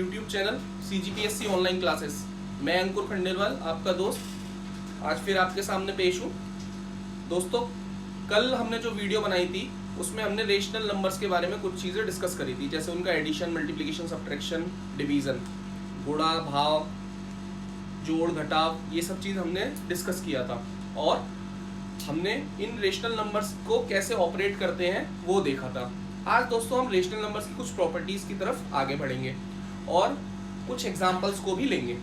YouTube channel CGPSC online classes. मैं अंकुर खंडेलवाल, आपका दोस्त, आज फिर आपके सामने पेश हूँ। दोस्तों, कल हमने जो वीडियो बनाई थी उसमें हमने रेशनल नंबर्स के बारे में कुछ चीज़ें डिस्कस करी थी, जैसे उनका एडिशन, मल्टीप्लिकेशन, सब्ट्रैक्शन, डिवीज़न, गुणा, भाग, जोड़, घटाव, ये सब चीज़ हमने डिस्कस किया था और हमने इन रेशनल नंबर्स को कैसे ऑपरेट करते हैं वो देखा था। आज दोस्तों हम रेशनल नंबर्स की कुछ प्रॉपर्टीज़ की तरफ आगे बढ़ेंगे और कुछ एग्जांपल्स को भी लेंगे।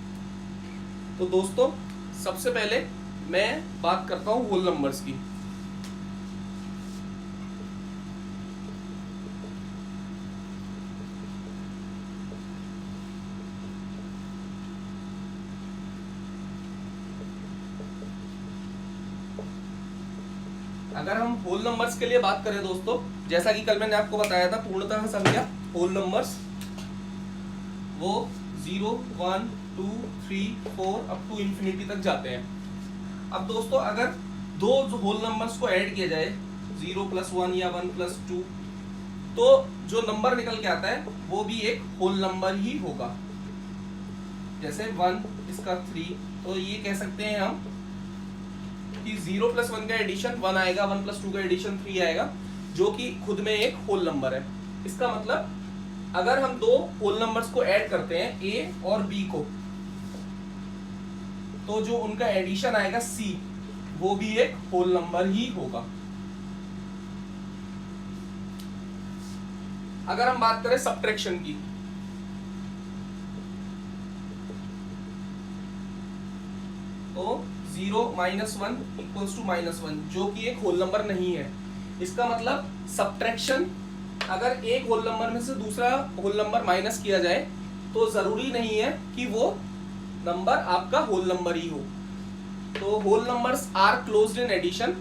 तो दोस्तों, सबसे पहले मैं बात करता हूँ होल नंबर्स की। अगर हम होल नंबर्स के लिए बात करें दोस्तों, जैसा कि कल मैंने आपको बताया था, पूर्णतः संख्या होल नंबर्स वो 0, 1, 2, 3, 4 अप टू इंफिनिटी तक जाते हैं। अब दोस्तों, अगर दो होल नंबर्स को ऐड किया जाए, 0 + 1 या 1 + 2, तो जो नंबर निकल के आता है वो भी एक होल नंबर ही होगा। जैसे 1 इसका 3, तो ये कह सकते हैं हम कि 0 + 1 का एडिशन 1 आएगा, 1 + 2 का एडिशन 3 आएगा, जो कि खुद में एक होल नंबर है। इसका मतलब अगर हम दो होल नंबर्स को ऐड करते हैं, A और B को, तो जो उनका एडिशन आएगा C, वो भी एक होल नंबर ही होगा। अगर हम बात करें सब्ट्रैक्शन की, तो 0 - 1 = -1, जो कि एक होल नंबर नहीं है। इसका मतलब सब्ट्रैक्शन, अगर एक होल नंबर में से दूसरा होल नंबर माइनस किया जाए तो जरूरी नहीं है कि वो नंबर आपका होल नंबर ही हो। तो whole numbers are closed in addition,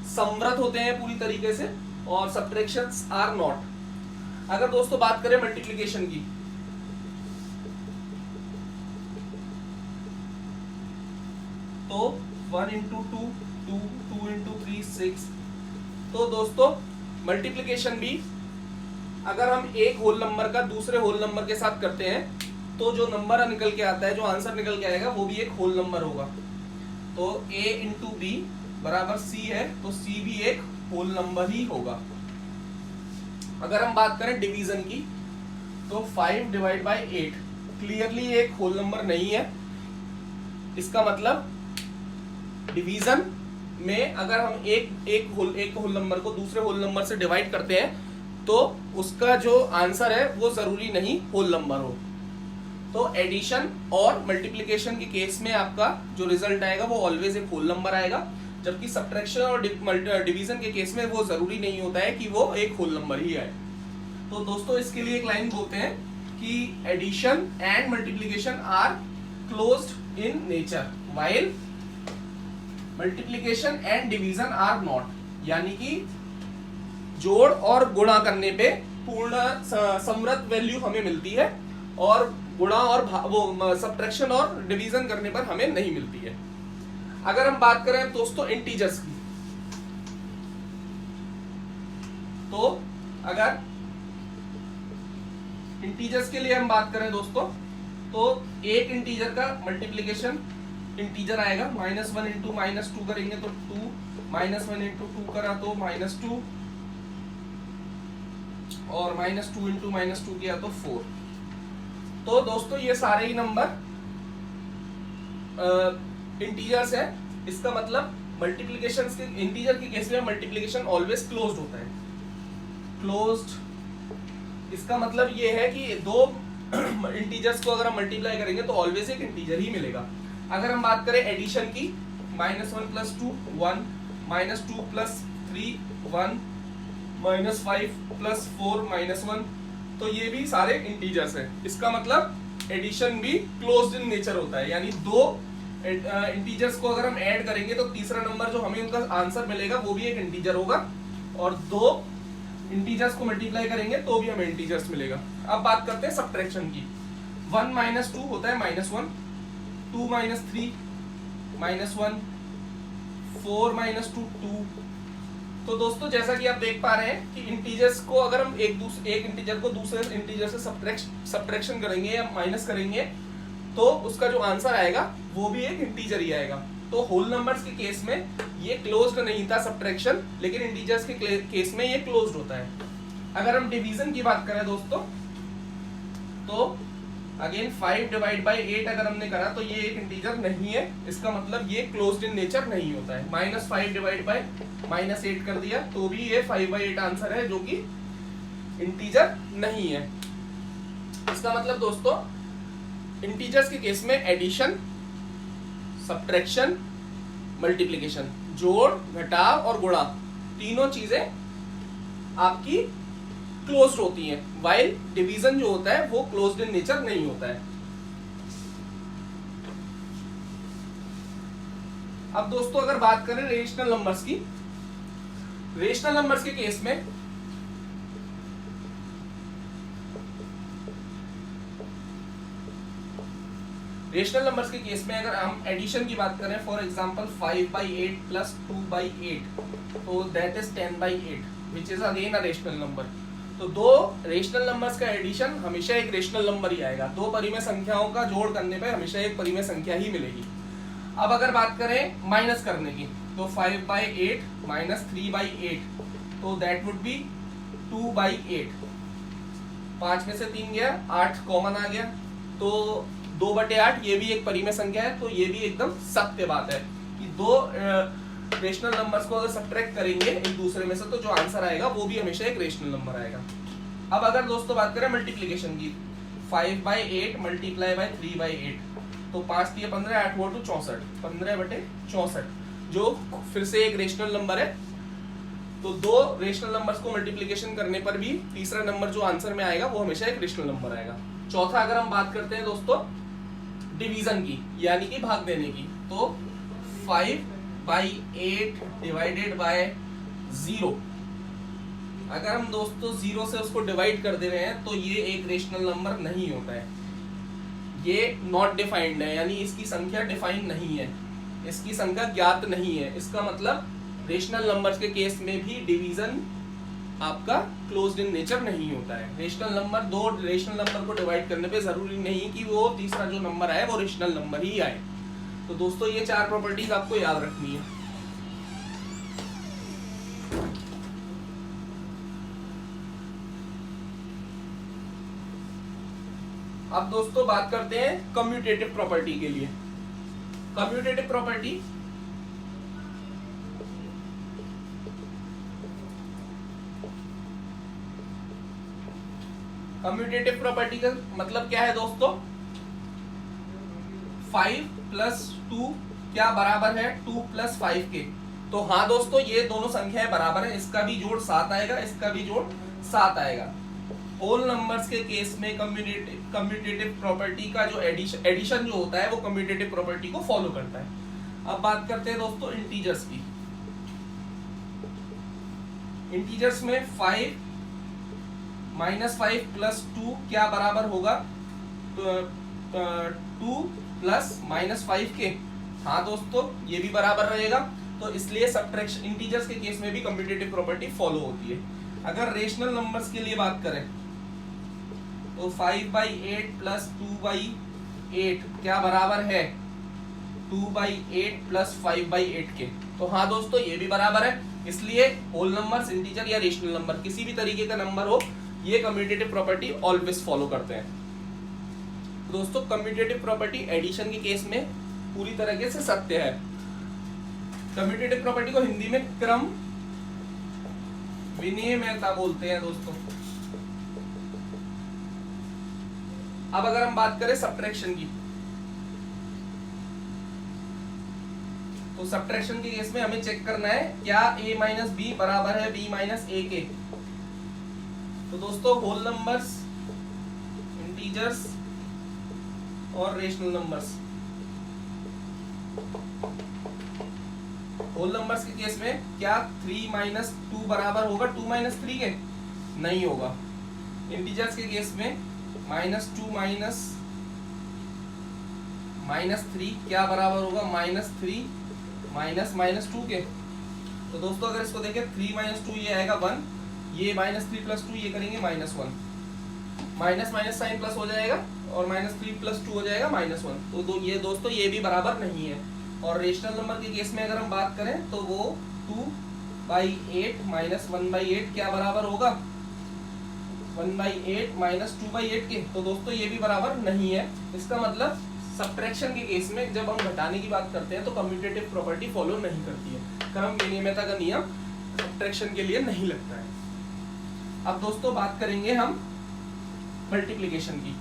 समवृत होते हैं पूरी तरीके से, और सब्ट्रैक्शंस आर नॉट। अगर दोस्तों बात करें मल्टीप्लिकेशन की, तो 1 × 2 2, 2 × 3 6। तो दोस्तों, मल्टीप्लिकेशन भी अगर हम एक होल नंबर का दूसरे होल नंबर के साथ करते हैं तो जो नंबर निकल के आता है, जो आंसर निकल के आएगा, वो भी एक होल नंबर होगा। तो A × B = C है, तो C भी एक होल नंबर ही होगा। अगर हम बात करें डिवीजन की, तो 5 / 8 क्लियरली एक होल नंबर नहीं है। इसका मतलब डिवीजन में अगर हम एक होल नंबर को दूसरे होल नंबर से डिवाइड करते हैं तो उसका जो आंसर है वो जरूरी नहीं होल नंबर हो। तो एडिशन और मल्टीप्लिकेशन के केस में आपका जो रिजल्ट आएगा वो ऑलवेज एक होल नंबर आएगा, जबकि सब्ट्रैक्शन और डिवीजन के केस में वो जरूरी नहीं होता है कि वो एक होल नंबर ही आए। तो दोस्तों, इसके लिए एक लाइन बोलते हैं कि addition and multiplication are closed in nature while multiplication and division are not. यानी कि जोड़ और गुणा करने पे पूर्ण समृत वैल्यू हमें मिलती है, और गुणा और वो सब्ट्रैक्शन और डिवीजन करने पर हमें नहीं मिलती है। अगर हम बात करें दोस्तों इंटीजर्स की, तो अगर इंटीजर्स के लिए हम बात करें दोस्तों, तो एक इंटीजर का मल्टीप्लिकेशन इंटीजर आएगा, -1 × -2 करेंगे तो 2, -1 × 2 करा तो -2, और -2 × -2 किया तो 4। तो दोस्तों, ये सारे ही नंबर इंटीजर्स है। इसका मतलब मल्टीप्लिकेशन के, इंटीजर के केस में मल्टीप्लिकेशन ऑलवेज क्लोज्ड होता है। क्लोज्ड, इसका मतलब ये है कि दो इंटीजर्स को अगर हम मल्टीप्लाई करेंगे तो ऑलवेज एक इंटीजर ही मिलेगा। अगर हम बात करें एडिशन की, -1 + 2 1, -2 + 3 1, -5 + 4 -1, तो ये भी सारे इंटीजर्स हैं। इसका मतलब एडिशन भी क्लोज्ड इन नेचर होता है, यानी दो इंटीजर्स को अगर हम ऐड करेंगे तो तीसरा नंबर जो हमें उनका आंसर मिलेगा वो भी एक इंटीजर होगा, और दो इंटीजर्स को मल्टीप्लाई करेंगे तो भी हमें इंटीजर्स मिलेगा। अब बात करते हैं सब्ट्रैक्शन की। 1 - 2 होता है -1, 2 - 3 -1, 4 - 2 2, तो दोस्तों जैसा कि आप देख पा रहे हैं कि इंटीजर्स को अगर हम एक इंटीजर को दूसरे इंटीजर से सब्ट्रैक्शन करेंगे या माइनस करेंगे तो उसका जो आंसर आएगा वो भी एक इंटीजर ही आएगा। तो होल नंबर्स के केस में ये क्लोज्ड नहीं था सब्ट्रैक्शन, लेकिन इंटीजर्स के केस में ये क्लोज्ड होता है। अगर हम डिवीजन की बात करें दोस्तों तो अगेन 5 डिवाइड बाई 8 अगर हमने करा तो ये एक इंटीजर नहीं है, इसका मतलब ये क्लोज्ड इन नेचर नहीं होता है। -5 डिवाइड बाई -8 कर दिया तो भी ये 5/8 आंसर है, जो कि इंटीजर नहीं है। इसका मतलब दोस्तों इंटीजर्स के केस में एडिशन, सब्ट्रैक्शन, मल्टीप्लिकेशन, जोड़, घटाव और गुणा तीनों चीजें आपकी क्लोज्ड होती हैं, वाइल डिवीजन जो होता है वो क्लोज्ड इन नेचर नहीं होता है। अब दोस्तों अगर बात करें रेशनल नंबर्स की, रेशनल नंबर्स के केस में रेशनल नंबर्स के केस में अगर हम एडिशन की बात करें, फॉर एग्जांपल 5/8 प्लस 2/8 तो that is 10/8 which is again a rational number. तो दो रेशनल नंबर्स का एडिशन हमेशा एक रेशनल नंबर ही आएगा। दो परिमेय संख्याओं का जोड़ करने पर हमेशा एक परिमेय संख्या ही मिलेगी। अब अगर बात करें माइनस करने की तो 5/8 माइनस 3/8 तो दैट वुड बी 2/8। 5 में से 3 गया, 8 कॉमन आ गया तो 2/8 ये भी एक परिमेय संख्या है। तो ये भी एकदम सत्य बात है कि दो रेशनल नंबर्स को अगर सब्ट्रैक्ट करेंगे एक दूसरे में से तो जो आंसर आएगा वो भी हमेशा एक रेशनल नंबर आएगा। अब अगर दोस्तों बात करें मल्टीप्लिकेशन की, 5/8 मल्टीप्लाई बाय 3/8 तो 5 3 15 8 4 2 64 15/64 जो फिर से एक रेशनल नंबर है। तो दो रेशनल नंबर्स को मल्टीप्लिकेशन करने पर भी तीसरा नंबर जो आंसर में आएगा वो हमेशा एक रेशनल नंबर आएगा। चौथा अगर हम बात करते हैं दोस्तों डिवीजन की, यानी कि भाग देने की, तो 5/8 डिवाइडेड बाय 0 अगर हम दोस्तों 0 से उसको डिवाइड कर दे रहे हैं तो ये एक रेशनल नंबर नहीं होता है। ये नॉट डिफाइंड है, यानी इसकी संख्या डिफाइंड नहीं है, इसकी संख्या ज्ञात नहीं है। इसका मतलब रेशनल नंबर्स के केस में भी डिवीजन आपका क्लोज्ड इन नेचर नहीं होता है। रेशनल नंबर, दो रेशनल नंबर को डिवाइड करने पे जरूरी नहीं कि वो तीसरा जो नंबर आए वो रेशनल नंबर ही आए। तो दोस्तों ये 4 प्रॉपर्टीज आपको याद रखनी है। अब दोस्तों बात करते हैं कम्यूटेटिव प्रॉपर्टी के लिए। कम्यूटेटिव प्रॉपर्टी कम्यूटेटिव प्रॉपर्टी का मतलब क्या है दोस्तों, 5 + 2 क्या बराबर है 2 + 5 के। तो हाँ दोस्तों ये दोनों संख्याएं बराबर है, इसका भी जोड़ 7 आएगा, इसका भी जोड़ 7 आएगा। होल नंबर्स के केस में कम्यूटेटिव प्रॉपर्टी का जो एडिशन जो होता है वो कम्यूटेटिव प्रॉपर्टी को फॉलो करता है। अब बात करते हैं दोस्तों इंटीजर्स की। इंटीजर्स में 5 -5 + 2 क्या बराबर होगा, तो 2 + -5 के। हाँ दोस्तों ये भी बराबर रहेगा, तो इसलिए सब्ट्रैक्शन इंटीजर्स के केस में भी कम्यूटेटिव प्रॉपर्टी फॉलो होती है। अगर रेशनल नंबर्स के लिए बात करें तो 5/8 + 2/8 क्या बराबर है 2/8 + 5/8 के। तो हाँ दोस्तों ये भी बराबर है, इसलिए होल नंबर्स, इंटीजर या रेशनल नंबर किसी भी तरीके का नंबर हो ये कम्यूटेटिव प्रॉपर्टी ऑलवेज फॉलो करते हैं। दोस्तों कम्यूटेटिव प्रॉपर्टी एडिशन के केस में पूरी तरीके से सत्य है। कम्यूटेटिव प्रॉपर्टी को हिंदी में क्रम विनिमयता बोलते हैं दोस्तों। अब अगर हम बात करें सब्ट्रैक्शन की, तो सब्ट्रैक्शन के केस में हमें चेक करना है क्या a - b बराबर है b - a के। तो दोस्तों होल नंबर्स, इंटीजर्स और रेशनल नंबर्स, होल नंबर्स के केस में क्या 3 - 2 बराबर होगा 2 - 3 के, नहीं होगा। इंटीजर्स के केस में -2 - -3 क्या बराबर होगा -3 - -2 के। तो दोस्तों अगर इसको देखें 3 - 2 ये आएगा 1, ये -3 + 2 ये करेंगे -1, माइनस माइनस साइन प्लस हो जाएगा और -3 + 2 हो जाएगा -1। तो ये दोस्तों ये भी बराबर नहीं है। और रेशनल नंबर के केस में अगर हम बात करें तो वो 2/8 - 1/8 क्या बराबर होगा, 1/8 - 2/8 के। तो दोस्तों ये भी बराबर नहीं है। इसका मतलब सब्ट्रैक्शन के केस में जब हम घटाने की बात करते हैं तो कम्यूटेटिव प्रॉपर्टी फॉलो नहीं करती है। क्रम विनिमयता का नियम सब्ट्रैक्शन के लिए नहीं लगता है। अब दोस्तों बात करेंगे हम मल्टीप्लिकेशन की।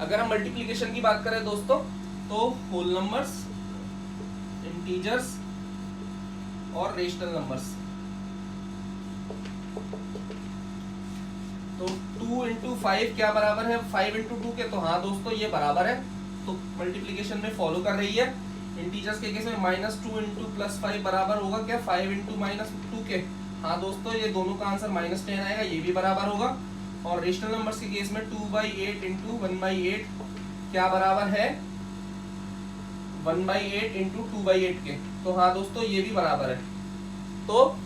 अगर हम मल्टीप्लिकेशन की बात करें दोस्तों तो होल नंबर्स, इंटीजर्स और रेशनल नंबर्स। तो 2 × 5 क्या बराबर है 5 × 2 के। तो हाँ दोस्तों ये बराबर है, तो मल्टीप्लिकेशन में फॉलो कर रही है। इंटीजर्स के केस में -2 × +5 बराबर होगा क्या 5 × -2 के। हाँ दोस्तों ये दोनों का आंसर -10 आएगा, ये भी बराबर होगा। और रेशनल नंबर्स के केस में 2/8 × 1/8 क्या बराबर है 1/8 × 2/8 के। तो हाँ दोस्तों ये भी बराबर है। तो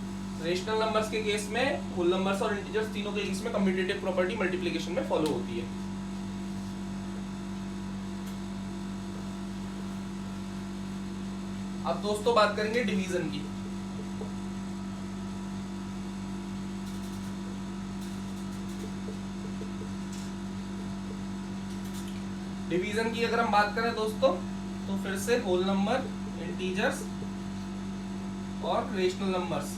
रेशनल नंबर्स के केस में होल नंबर्स और इंटीजर्स तीनों के केस में कम्यूटेटिव प्रॉपर्टी मल्टीप्लिकेशन में फॉलो होती है। अब दोस्तों बात करेंगे डिवीजन की। डिवीजन की अगर हम बात करें दोस्तों तो फिर से होल नंबर, इंटीजर्स और रेशनल नंबर्स।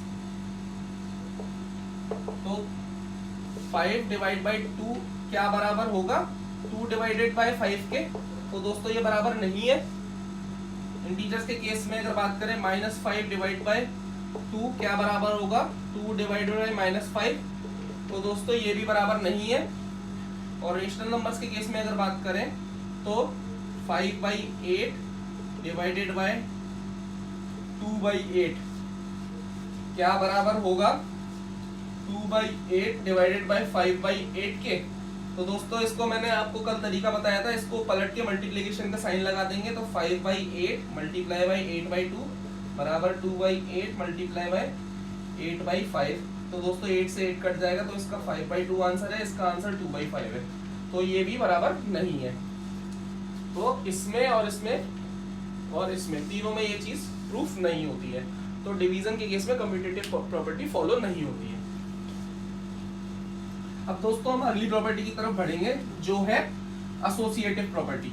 तो 5/2 क्या बराबर होगा 2/5 के। तो दोस्तों ये बराबर नहीं है। इंटीजर्स के केस में अगर बात करें -5/2 क्या बराबर होगा 2/5। तो दोस्तों ये भी बराबर नहीं है। और रेशनल नंबर्स के केस में अगर बात करें तो 5/8 / 2/8 क्या बराबर होगा 2/8 / 5/8 के। तो दोस्तों इसको मैंने आपको कल तरीका बताया था, इसको पलट के मल्टीप्लिकेशन का साइन लगा देंगे। तो 5/8 × 8/2 बराबर 2/8 × 8/5। तो दोस्तों 8 से 8 कट जाएगा, तो इसका 5/2 आंसर है, इसका आंसर 2/5 है। तो ये भी बराबर नहीं है। तो इसमें और इसमें और इसमें तीनों में ये चीज प्रूफ नहीं होती है। तो डिवीजन के केस में कम्यूटेटिव प्रॉपर्टी फॉलो नहीं होती है। अब दोस्तों हम अगली प्रॉपर्टी की तरफ बढ़ेंगे जो है एसोसिएटिव प्रॉपर्टी।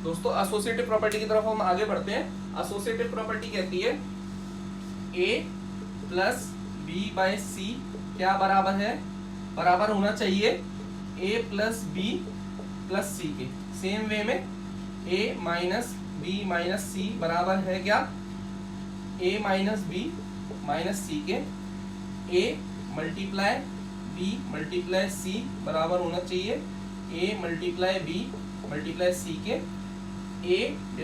दोस्तों एसोसिएटिव प्रॉपर्टी की तरफ हम आगे बढ़ते हैं। एसोसिएटिव प्रॉपर्टी कहती है A + B/C क्या बराबर है, बराबर होना चाहिए A + B + C के। सेम वे में A - B - C बराबर है क्या A - B - C के। A × B × C बराबर होना चाहिए A × B × C के। A/B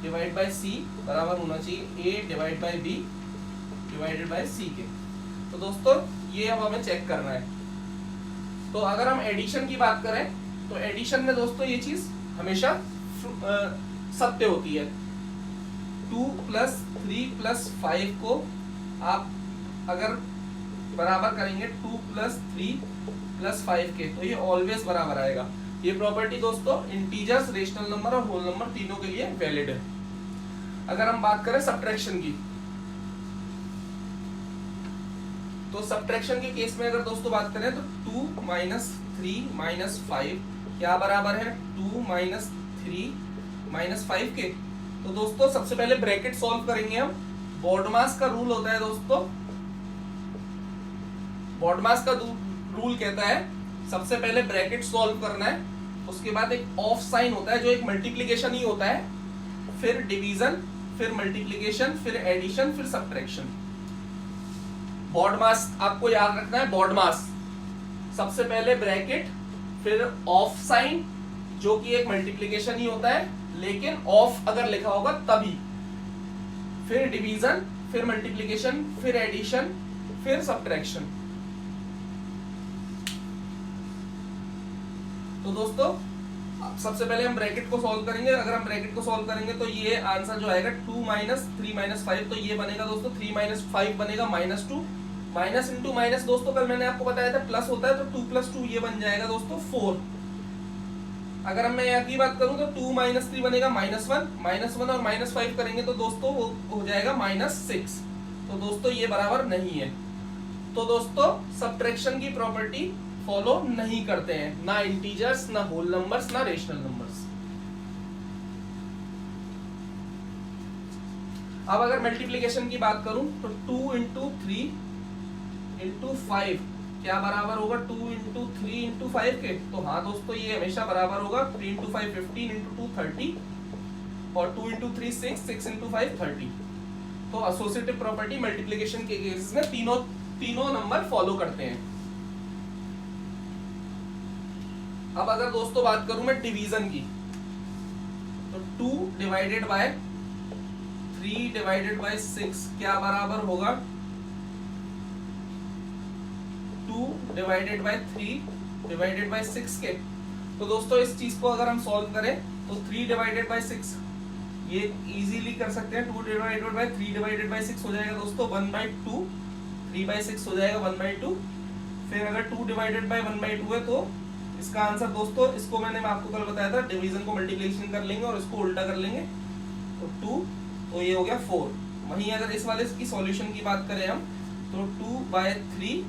/ C बराबर होना चाहिए A/B / C के। तो दोस्तों ये अब हमें चेक करना है। तो अगर हम एडिशन की बात करें तो एडिशन में दोस्तों ये चीज हमेशा सत्य होती है। 2 + 3 + 5 को आप अगर बराबर करेंगे 2 + 3 + 5 के, तो ये ऑलवेज बराबर आएगा। ये प्रॉपर्टी दोस्तों इंटीजर्स, रेशनल नंबर और होल नंबर तीनों के लिए वैलिड है। अगर हम बात करें सब्ट्रैक्शन की, तो सब्ट्रैक्शन के केस में अगर दोस्तों बात करें तो 2 - 3 - 5 क्या बराबर है 2 - 3 - 5 के। तो दोस्तों सबसे पहले ब्रैकेट सॉल्व करेंगे हम। बॉडमास का रूल होता है दोस्तों, बॉडमास का रूल कहता है सबसे पहले ब्रैकेट सॉल्व करना है, उसके बाद एक ऑफ साइन होता है जो एक मल्टीप्लिकेशन ही होता है, फिर डिवीजन, फिर मल्टीप्लिकेशन, फिर एडिशन, फिर सब्ट्रैक्शन। बॉड मास आपको याद रखना है, बॉड मास सबसे पहले ब्रैकेट, फिर ऑफ साइन जो कि एक मल्टीप्लिकेशन ही होता है, लेकिन ऑफ अगर लिखा होगा तभी, फिर डिवीजन, फिर मल्टीप्लिकेशन, फिर एडिशन, फिर सब्ट्रैक्शन। तो दोस्तों सबसे पहले हम ब्रैकेट को सॉल्व करेंगे। अगर हम ब्रैकेट को सॉल्व करेंगे तो ये आंसर जो आएगा 2 माइनस 3 माइनस 5, तो ये बनेगा दोस्तों 3 माइनस 5 बनेगा -2, माइनस इंटू माइनस दोस्तों कल मैंने आपको बताया था प्लस होता है, तो 2 + 2 ये बन जाएगा दोस्तों 4। अगर हम मैं यहाँ की बात करूं तो 2 माइनस 3 बनेगा -1 और -5 करेंगे तो दोस्तों वो हो जाएगा -6। तो दोस्तों ये बराबर नहीं है। तो दोस्तों सब्ट्रैक्शन की प्रॉपर्टी फॉलो नहीं करते हैं, ना इंटीजर्स, ना होल नंबर्स, ना रेशनल नंबर्स। अब अगर मल्टीप्लिकेशन की बात करूं तो 2 × 3 × 5 क्या बराबर होगा 2 × 3 × 5 के? तो हाँ दोस्तों ये हमेशा बराबर होगा 3 × 5 15 × 2 30 और 2 × 3 6 6 × 5 30। तो एसोसिएटिव प्रॉपर्टी मल्टीप्लिकेशन के केस में तीनों नंबर फॉलो करते हैं। अब अगर दोस्तों बात करूं मैं डिवीजन की, तो 2 डिवाइडेड बाय 3 डिवाइडेड बाय 6 क्या बराबर होगा 2 डिवाइडेड बाय 3 डिवाइडेड बाय 6 के? तो दोस्तों इस चीज को अगर हम सॉल्व करें तो 3 डिवाइडेड बाय 6 ये इजीली कर सकते हैं। 2 डिवाइडेड बाय 3 डिवाइडेड बाय 6 हो जाएगा दोस्तों 1/2, 3/6 हो जाएगा 1/2। फिर अगर 2 डिवाइडेड बाय 1/2 है तो इसका आंसर दोस्तों, इसको मैंने आपको कल बताया था, डिवीजन को मल्टीप्लिकेशन कर लेंगे और इसको उल्टा कर लेंगे तो 2, तो ये हो गया 4। वहीं अगर इस वाले की सॉल्यूशन की बात करें हम तो 2/3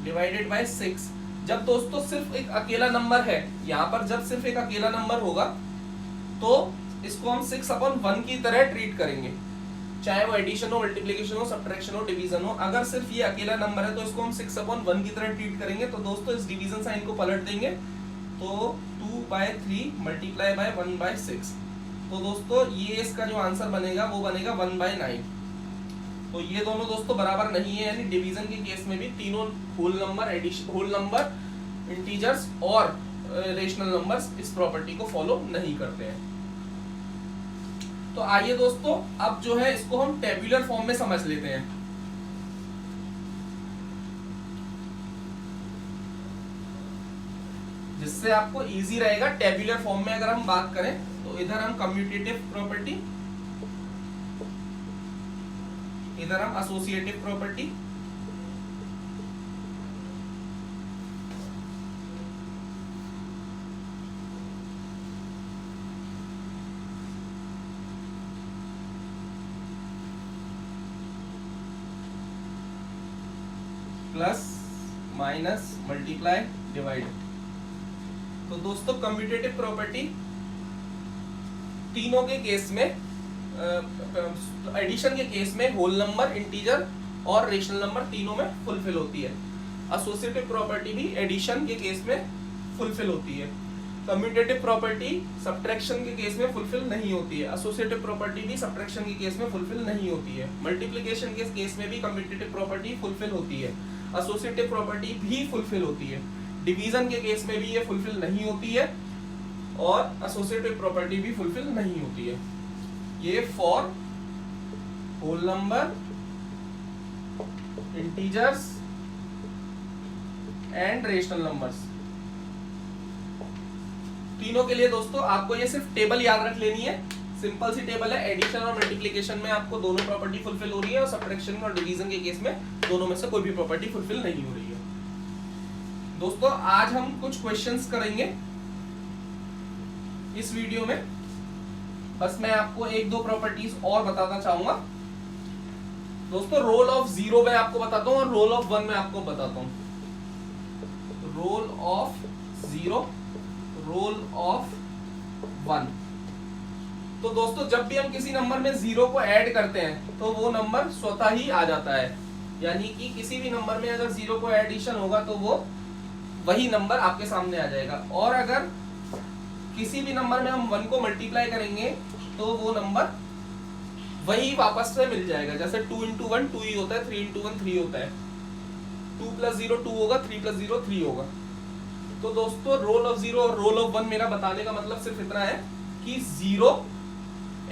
डिवाइडेड बाय 6, जब दोस्तों सिर्फ एक अकेला नंबर है, यहाँ पर जब सिर्फ एक अकेला नंबर होगा तो इसको हम 6/1 की तरह ट्रीट करेंगे, चाहे वो एडिशन हो, मल्टीप्लिकेशन हो, सब्ट्रैक्शन हो, डिवीजन हो। अगर सिर्फ ये अकेला नंबर है तो इसको हम 6/1 की तरह ट्रीट करेंगे। तो दोस्तों इस डिवीजन साइन को पलट देंगे तो 2/3 मल्टीप्लाई बाय 1/6, तो दोस्तों ये इसका जो आंसर बनेगा वो बनेगा 1/9। तो ये दोनों दोस्तों बराबर नहीं है, यानी डिवीजन के केस में भी तीनों whole number, addition, whole number, integers और रेशनल नंबर्स इस प्रॉपर्टी को फॉलो नहीं करते हैं। तो आइए दोस्तों अब जो है इसको हम टेबुलर फॉर्म में समझ लेते हैं। जिससे आपको इजी रहेगा। टेबुलर फॉर्म में अगर हम बात करें तो इधर हम कम्यूटेटिव प्रॉपर्टी, इधर हम associative property, plus minus multiply divide. तो दोस्तों कम्यूटेटिव प्रॉपर्टी तीनों के केस में, एडिशन के केस में होल नंबर, इंटीजर और रेशनल नंबर तीनों में फुलफिल होती है। एसोसिएटिव प्रॉपर्टी भी एडिशन के केस में फुलफिल होती है। कम्यूटेटिव प्रॉपर्टी सब्ट्रैक्शन के केस में फुलफिल नहीं होती है। एसोसिएटिव प्रॉपर्टी भी सब्ट्रैक्शन के केस में फुलफिल नहीं होती है। मल्टीप्लिकेशन के केस में भी कम्यूटेटिव प्रॉपर्टी फुलफिल होती है, एसोसिएटिव प्रॉपर्टी भी फुलफिल होती है। डिवीजन के केस में भी ये फुलफिल नहीं होती है और एसोसिएटिव प्रॉपर्टी भी फुलफिल नहीं होती है। ये for whole number, integers and rational numbers, तीनों के लिए दोस्तों आपको ये सिर्फ टेबल याद रख लेनी है। सिंपल सी टेबल है। एडिशन और मल्टीप्लिकेशन में आपको दोनों प्रॉपर्टी फुलफिल हो रही है और सब्ट्रैक्शन और डिवीजन के केस में दोनों में से कोई भी प्रॉपर्टी फुलफिल नहीं हो रही है। दोस्तों आज हम कुछ क्वेश्चंस करेंगे इस वीडियो में। बस मैं आपको एक दो प्रॉपर्टीज और बताना चाहूंगा। दोस्तों रोल ऑफ 0 मैं आपको बताता हूं और रोल ऑफ 1 मैं आपको बताता हूं। Role of 0, role of 1। तो दोस्तों जब भी हम किसी नंबर में 0 को ऐड करते हैं तो वो नंबर स्वतः ही आ जाता है, यानी कि किसी भी नंबर में अगर 0 को एडिशन होगा तो वो वही नंबर आपके सामने आ जाएगा। और अगर किसी भी नंबर में हम 1 को मल्टीप्लाई करेंगे तो वो नंबर वही वापस से मिल जाएगा। जैसे 2 इंटू 1 2 ही होता है, 3 इंटू 1 3 होता है, 2 प्लस 0 2 होगा, 3 प्लस 0 3 होगा। तो दोस्तों रोल ऑफ 0 और रोल ऑफ 1 मेरा बताने का मतलब सिर्फ इतना है कि 0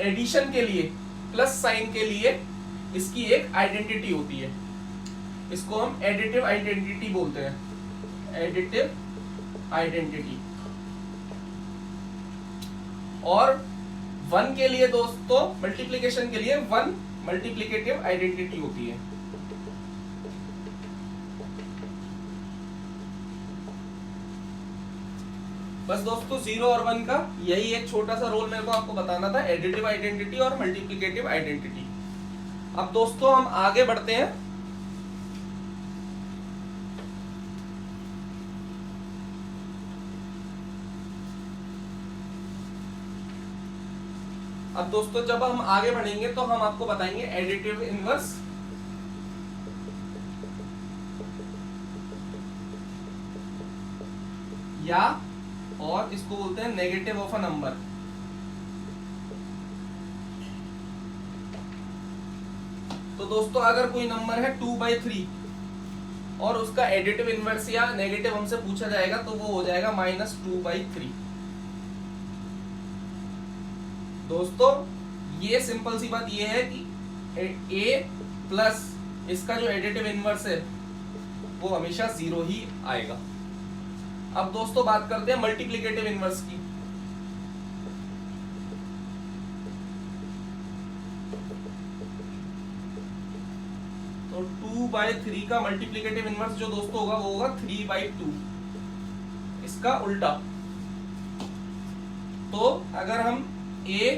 एडिशन के लिए प्लस साइन के लिए इसकी एक आइडेंटिटी होती है, इसको हम एडिटिव आइडेंटिटी बोलते हैं, एडिटिव आइडेंटिटी। और 1 के लिए दोस्तों मल्टीप्लिकेशन के लिए 1 मल्टीप्लिकेटिव आइडेंटिटी होती है। बस दोस्तों 0 और 1 का यही एक छोटा सा रोल मेरे को आपको बताना था, एडिटिव आइडेंटिटी और मल्टीप्लिकेटिव आइडेंटिटी। अब दोस्तों हम आगे बढ़ते हैं। अब दोस्तों जब हम आगे बढ़ेंगे तो हम आपको बताएंगे एडिटिव इनवर्स, या और इसको बोलते हैं नेगेटिव ऑफ अ नंबर। तो दोस्तों अगर कोई नंबर है 2/3 और उसका एडिटिव इनवर्स या नेगेटिव हमसे पूछा जाएगा तो वो हो जाएगा -2/3। दोस्तों ये सिंपल सी बात ये है कि a प्लस इसका जो एडिटिव इनवर्स है वो हमेशा 0 ही आएगा। अब दोस्तों बात करते हैं मल्टीप्लिकेटिव इनवर्स की। तो 2/3 का मल्टीप्लिकेटिव इनवर्स जो दोस्तों होगा वो होगा 3/2, इसका उल्टा। तो अगर हम a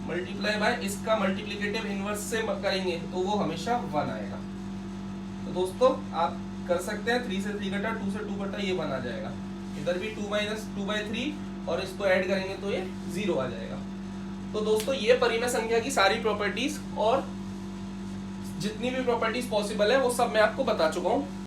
मल्टीप्लाई बाय इसका मल्टीप्लिकेटिव इनवर्स से करेंगे तो वो हमेशा 1 आएगा। तो दोस्तों आप कर सकते हैं 3 से 3 कटा, 2 से 2 कटा, ये 1 आ जाएगा। इधर भी 2 - 2/3 और इसको ऐड करेंगे तो ये 0 आ जाएगा। तो दोस्तों ये परिमेय संख्या की सारी प्रॉपर्टीज और जितनी भी प्रॉपर्टीज पॉसिबल है वो सब मैं आपको बता चुका हूँ।